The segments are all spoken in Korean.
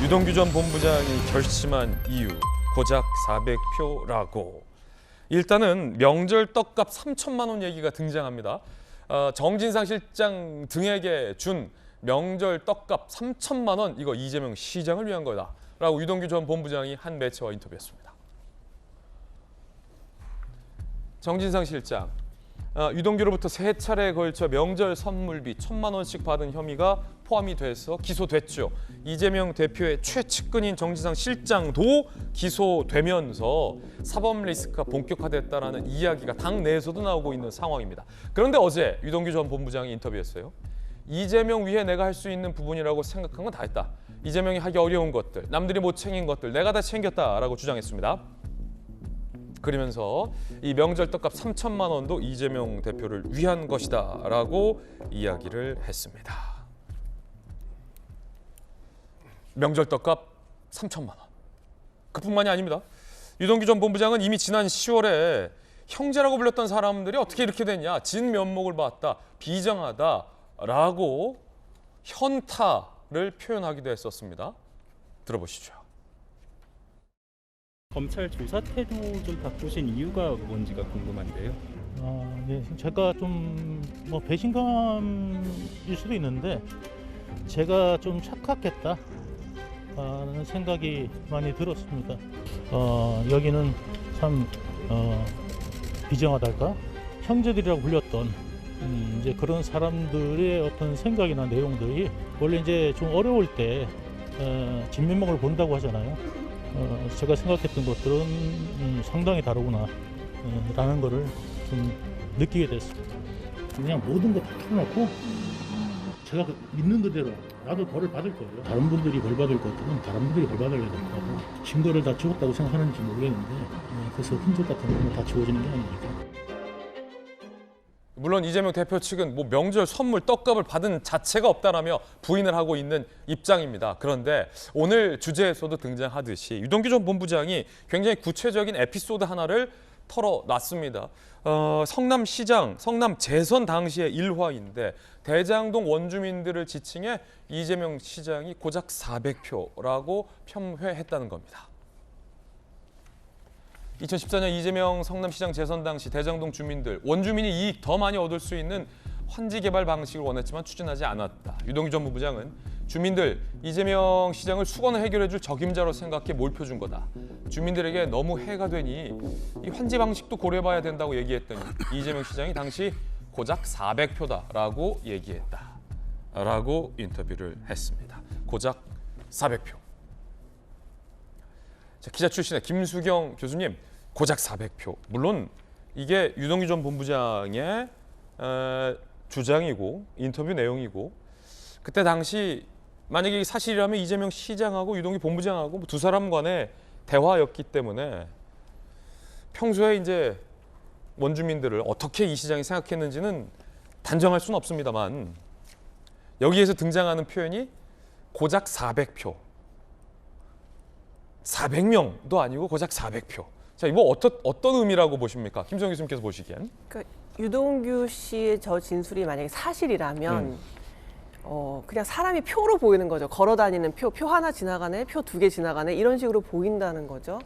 유동규 전 본부장이 결심한 이유 고작 400표라고. 일단은 명절 떡값 3천만 원 얘기가 등장합니다. 정진상 실장 등에게 준 명절 떡값 3천만 원, 이거 이재명 시장을 위한 거다라고 유동규 전 본부장이 한 매체와 인터뷰했습니다. 정진상 실장, 유동규로부터 세 차례에 걸쳐 명절 선물비 1,000만 원씩 받은 혐의가 포함이 돼서 기소됐죠. 이재명 대표의 최측근인 정진상 실장도 기소되면서 사법 리스크가 본격화됐다라는 이야기가 당 내에서도 나오고 있는 상황입니다. 그런데 어제 유동규 전 본부장이 인터뷰했어요. 이재명 위해 내가 할 수 있는 부분이라고 생각한 건 다 했다. 이재명이 하기 어려운 것들, 남들이 못 챙긴 것들 내가 다 챙겼다라고 주장했습니다. 그러면서 이 명절 떡값 3천만 원도 이재명 대표를 위한 것이다라고 이야기를 했습니다. 명절 떡값 3천만 원. 그뿐만이 아닙니다. 유동규 전 본부장은 이미 지난 10월에 형제라고 불렸던 사람들이 어떻게 이렇게 됐냐, 진면목을 봤다, 비정하다라고 현타를 표현하기도 했었습니다. 들어보시죠. 검찰 조사 태도 좀 바꾸신 이유가 뭔지가 궁금한데요. 네, 제가 좀 배신감일 수도 있는데 제가 좀 착각했다 하는 생각이 많이 들었습니다. 여기는 참 비정하달까? 형제들이라고 불렸던 이제 그런 사람들의 어떤 생각이나 내용들이 원래 이제 좀 어려울 때 진면목을 본다고 하잖아요. 제가 생각했던 것들은 상당히 다르구나 라는 거를 좀 느끼게 됐습니다. 그냥 모든 거 다 털어놓고 제가 믿는 그대로 나도 벌을 받을 거예요. 다른 분들이 벌 받을 것들은 다른 분들이 벌 받아야 될 거고, 증거를 다 지웠다고 생각하는지 모르겠는데 그래서 흔적 같은 거 다 지워지는 게 아니니까. 물론 이재명 대표 측은 명절 선물 떡값을 받은 자체가 없다라며 부인을 하고 있는 입장입니다. 그런데 오늘 주제에서도 등장하듯이 유동규 전 본부장이 굉장히 구체적인 에피소드 하나를 털어놨습니다. 성남시장, 성남 재선 당시의 일화인데 대장동 원주민들을 지칭해 이재명 시장이 고작 400표라고 폄훼했다는 겁니다. 2014년 이재명 성남시장 재선 당시 대장동 주민들, 원주민이 이익 더 많이 얻을 수 있는 환지 개발 방식을 원했지만 추진하지 않았다. 유동규 전 본부장은 주민들, 이재명 시장을 수건을 해결해줄 적임자로 생각해 몰표 준 거다. 주민들에게 너무 해가 되니 이 환지 방식도 고려해봐야 된다고 얘기했더니 이재명 시장이 당시 고작 400표다라고 얘기했다라고 인터뷰를 했습니다. 고작 400표. 기자 출신의 김수경 교수님, 고작 400표. 물론 이게 유동규 전 본부장의 주장이고 인터뷰 내용이고, 그때 당시 만약에 이게 사실이라면 이재명 시장하고 유동규 본부장하고 두 사람 간의 대화였기 때문에 평소에 이제 원주민들을 어떻게 이 시장이 생각했는지는 단정할 수는 없습니다만, 여기에서 등장하는 표현이 고작 400표. 400명도 아니고 고작 400표. 자, 이거 어떤 의미라고 보십니까? 김성 교수님께서 보시기엔. 그러니까 유동규 씨의 저 진술이 만약에 사실이라면 그냥 사람이 표로 보이는 거죠. 걸어다니는 표 하나 지나가네, 표 2개 지나가네, 이런 식으로 보인다는 거죠.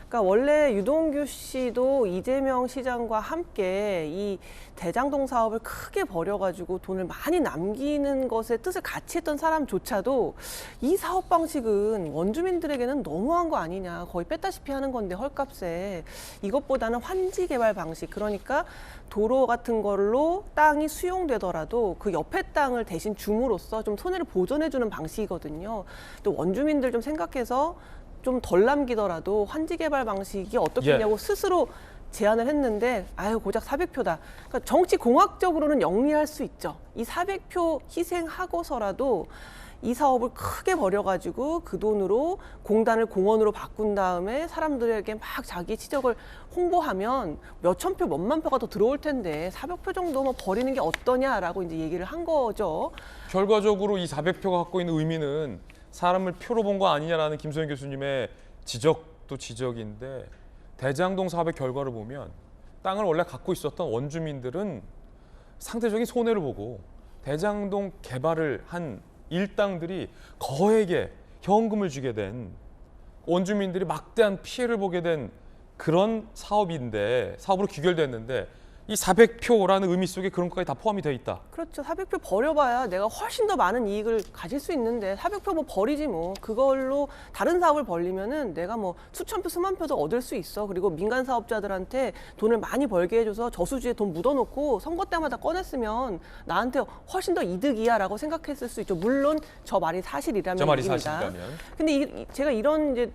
그러니까 원래 유동규 씨도 이재명 시장과 함께 이 대장동 사업을 크게 벌여가지고 돈을 많이 남기는 것에 뜻을 같이 했던 사람조차도 이 사업 방식은 원주민들에게는 너무한 거 아니냐, 거의 뺐다시피 하는 건데 헐값에, 이것보다는 환지 개발 방식, 그러니까 도로 같은 걸로 땅이 수용되더라도 그 옆에 땅을 대신 줌으로써 좀 손해를 보전해주는 방식이거든요. 또 원주민들 좀 생각해서 좀 덜 남기더라도 환지 개발 방식이 어떻겠냐고 스스로 제안을 했는데 고작 400표다. 그러니까 정치 공학적으로는 영리할 수 있죠. 이 400표 희생하고서라도 이 사업을 크게 벌여가지고 그 돈으로 공단을 공원으로 바꾼 다음에 사람들에게 막 자기 치적을 홍보하면 몇천 표, 몇만 표가 더 들어올 텐데 400표 정도 버리는 게 어떠냐라고 이제 얘기를 한 거죠. 결과적으로 이 400표가 갖고 있는 의미는 사람을 표로 본 거 아니냐라는 김소연 교수님의 지적도 지적인데, 대장동 사업의 결과를 보면 땅을 원래 갖고 있었던 원주민들은 상대적인 손해를 보고 대장동 개발을 한 일당들이 거액의 현금을 주게 된 원주민들이 막대한 피해를 보게 된 그런 사업인데 사업으로 귀결됐는데 이 400표라는 의미 속에 그런 것까지 다 포함이 되어 있다. 그렇죠. 400표 버려봐야 내가 훨씬 더 많은 이익을 가질 수 있는데 400표 뭐 버리지 뭐. 그걸로 다른 사업을 벌리면은 내가 뭐 수천 표, 수만 표도 얻을 수 있어. 그리고 민간 사업자들한테 돈을 많이 벌게 해줘서 저수지에 돈 묻어놓고 선거 때마다 꺼냈으면 나한테 훨씬 더 이득이야라고 생각했을 수 있죠. 물론 저 말이 사실이라면 저 말이 얘기입니다. 사실이라면. 근데 제가 이런 이제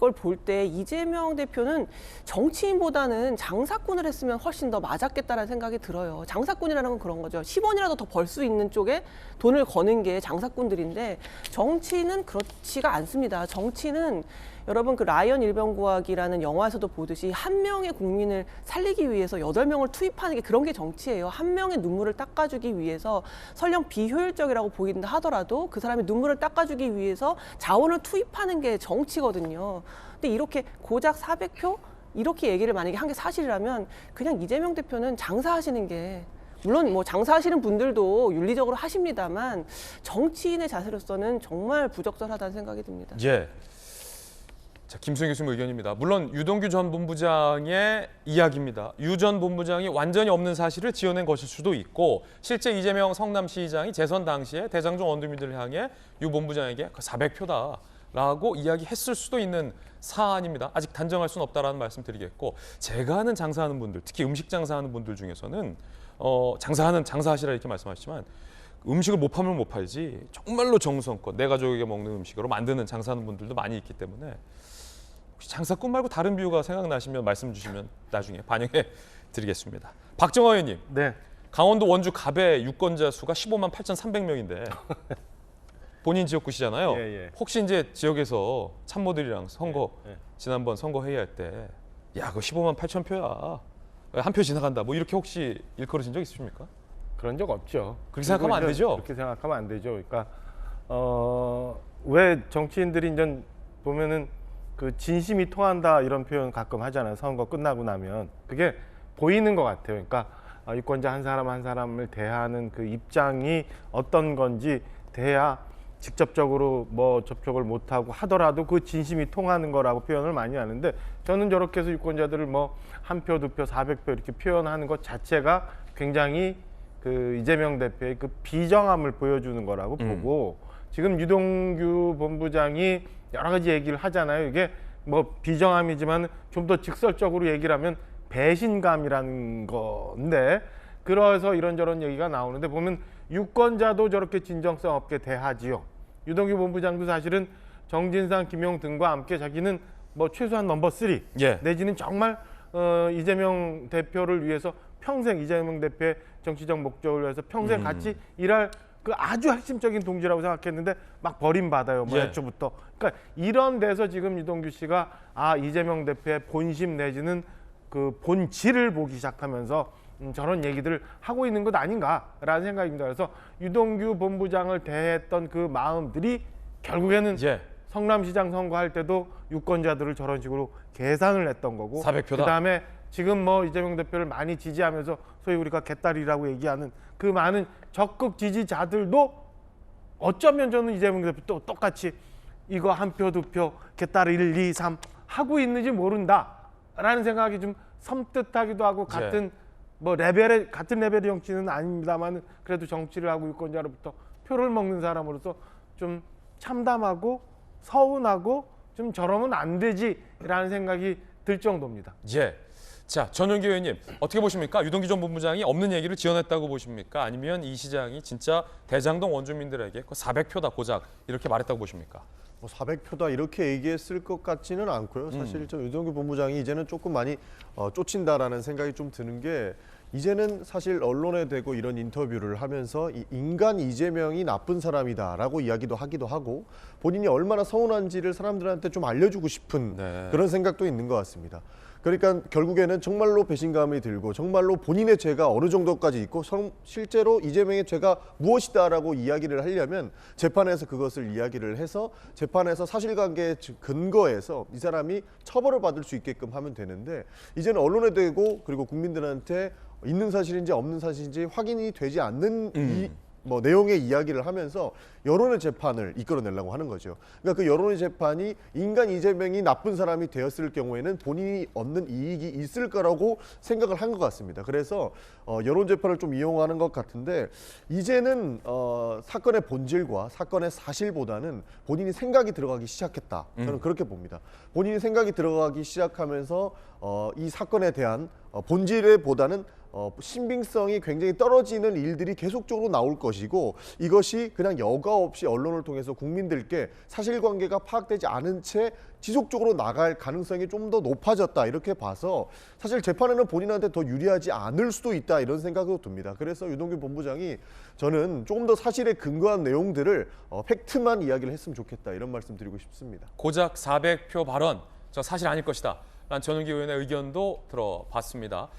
걸 볼 때 이재명 대표는 정치인보다는 장사꾼을 했으면 훨씬 더 맞았겠다라는 생각이 들어요. 장사꾼이라는 건 그런 거죠. 10원이라도 더 벌 수 있는 쪽에 돈을 거는 게 장사꾼들인데 정치는 그렇지가 않습니다. 정치는 여러분 그 라이언 일병구하기라는 영화에서도 보듯이 한 명의 국민을 살리기 위해서 8명을 투입하는 게 그런 게 정치예요. 한 명의 눈물을 닦아주기 위해서 설령 비효율적이라고 보인다 하더라도 그 사람의 눈물을 닦아주기 위해서 자원을 투입하는 게 정치거든요. 근데 이렇게 고작 400표? 이렇게 얘기를 만약에 한 게 사실이라면 그냥 이재명 대표는 장사하시는 게 물론 뭐 장사하시는 분들도 윤리적으로 하십니다만 정치인의 자세로서는 정말 부적절하다는 생각이 듭니다. 예. 자, 김수영 교수님 의견입니다. 물론 유동규 전 본부장의 이야기입니다. 유 전 본부장이 완전히 없는 사실을 지어낸 것일 수도 있고 실제 이재명 성남시장이 재선 당시에 대장동 원주민들을 향해 유 본부장에게 400표다라고 이야기했을 수도 있는 사안입니다. 아직 단정할 수는 없다라는 말씀 드리겠고 제가 아는 장사하는 분들, 특히 음식 장사하는 분들 중에서는 장사하시라 이렇게 말씀하시지만 음식을 못 팔면 못 팔지 정말로 정성껏 내 가족에게 먹는 음식으로 만드는 장사하는 분들도 많이 있기 때문에 혹시 장사꾼 말고 다른 비유가 생각나시면 말씀 주시면 나중에 반영해 드리겠습니다. 박정화 의원님, 네. 강원도 원주 갑의 유권자 수가 15만 8,300명인데 본인 지역구시잖아요. 예, 예. 혹시 이제 지역에서 참모들이랑 선거 예. 지난번 선거 회의할 때 야, 그거 15만 8천 표야. 한 표 지나간다. 뭐 이렇게 혹시 일컬으신 적 있으십니까? 그런 적 없죠. 그렇게 생각하면 안 되죠? 그렇게 생각하면 안 되죠. 그러니까 왜 정치인들이 이제 보면은 그 진심이 통한다 이런 표현 가끔 하잖아요. 선거 끝나고 나면 그게 보이는 것 같아요. 그러니까 유권자 한 사람 한 사람을 대하는 그 입장이 어떤 건지 대야 직접적으로 뭐 접촉을 못하고 하더라도 그 진심이 통하는 거라고 표현을 많이 하는데 저는 저렇게 해서 유권자들을 뭐 한 표, 두 표, 400표 이렇게 표현하는 것 자체가 굉장히 그 이재명 대표의 그 비정함을 보여주는 거라고 보고 지금 유동규 본부장이 여러 가지 얘기를 하잖아요. 이게 뭐 비정함이지만 좀 더 직설적으로 얘기를 하면 배신감이라는 건데 그래서 이런저런 얘기가 나오는데 보면 유권자도 저렇게 진정성 없게 대하지요. 유동규 본부장도 사실은 정진상, 김용 등과 함께 자기는 뭐 최소한 넘버 3 예. 내지는 정말 이재명 대표를 위해서 평생 이재명 대표의 정치적 목적을 위해서 평생 같이 일할 그 아주 핵심적인 동지라고 생각했는데 막 버림받아요. 뭐 예. 애초부터. 그러니까 이런 데서 지금 유동규 씨가 이재명 대표의 본심 내지는 그 본질을 보기 시작하면서 저런 얘기들을 하고 있는 것 아닌가라는 생각입니다. 그래서 유동규 본부장을 대했던 그 마음들이 결국에는 예. 성남시장 선거할 때도 유권자들을 저런 식으로 계산을 했던 거고 400표다. 그다음에 지금 뭐 이재명 대표를 많이 지지하면서 소위 우리가 개딸이라고 얘기하는 그 많은 적극 지지자들도 어쩌면 저는 이재명 대표 또 똑같이 이거 한 표, 두 표, 개딸 1, 2, 3 하고 있는지 모른다라는 생각이 좀 섬뜩하기도 하고 같은 뭐 같은 레벨의 정치는 아닙니다만 그래도 정치를 하고 유권자로부터 표를 먹는 사람으로서 좀 참담하고 서운하고 좀 저러면 안 되지라는 생각이 들 정도입니다. 예. 자, 전용기 의원님 어떻게 보십니까? 유동규 전 본부장이 없는 얘기를 지어냈다고 보십니까? 아니면 이 시장이 진짜 대장동 원주민들에게 400표다 고작 이렇게 말했다고 보십니까? 뭐 400표다 이렇게 얘기했을 것 같지는 않고요. 사실 좀 유동규 본부장이 이제는 조금 많이 쫓친다라는 생각이 좀 드는 게 이제는 사실 언론에 대고 이런 인터뷰를 하면서 이 인간 이재명이 나쁜 사람이다라고 이야기도 하기도 하고 본인이 얼마나 서운한지를 사람들한테 좀 알려주고 싶은 네. 그런 생각도 있는 것 같습니다. 그러니까 결국에는 정말로 배신감이 들고 정말로 본인의 죄가 어느 정도까지 있고 실제로 이재명의 죄가 무엇이다라고 이야기를 하려면 재판에서 그것을 이야기를 해서 재판에서 사실관계 근거에서 이 사람이 처벌을 받을 수 있게끔 하면 되는데 이제는 언론에 대고 그리고 국민들한테 있는 사실인지 없는 사실인지 확인이 되지 않는 이 뭐 내용의 이야기를 하면서 여론의 재판을 이끌어내려고 하는 거죠. 그러니까 그 여론의 재판이 인간 이재명이 나쁜 사람이 되었을 경우에는 본인이 얻는 이익이 있을 거라고 생각을 한 것 같습니다. 그래서 여론 재판을 좀 이용하는 것 같은데 이제는 사건의 본질과 사건의 사실보다는 본인이 생각이 들어가기 시작했다. 저는 그렇게 봅니다. 본인이 생각이 들어가기 시작하면서 이 사건에 대한 본질에 보다는 신빙성이 굉장히 떨어지는 일들이 계속적으로 나올 것이고 이것이 그냥 여과 없이 언론을 통해서 국민들께 사실관계가 파악되지 않은 채 지속적으로 나갈 가능성이 좀 더 높아졌다 이렇게 봐서 사실 재판에는 본인한테 더 유리하지 않을 수도 있다 이런 생각도 듭니다. 그래서 유동규 본부장이 저는 조금 더 사실에 근거한 내용들을 팩트만 이야기를 했으면 좋겠다 이런 말씀 드리고 싶습니다. 고작 400표 발언, 저 사실 아닐 것이다. 란 전용기 의원의 의견도 들어봤습니다.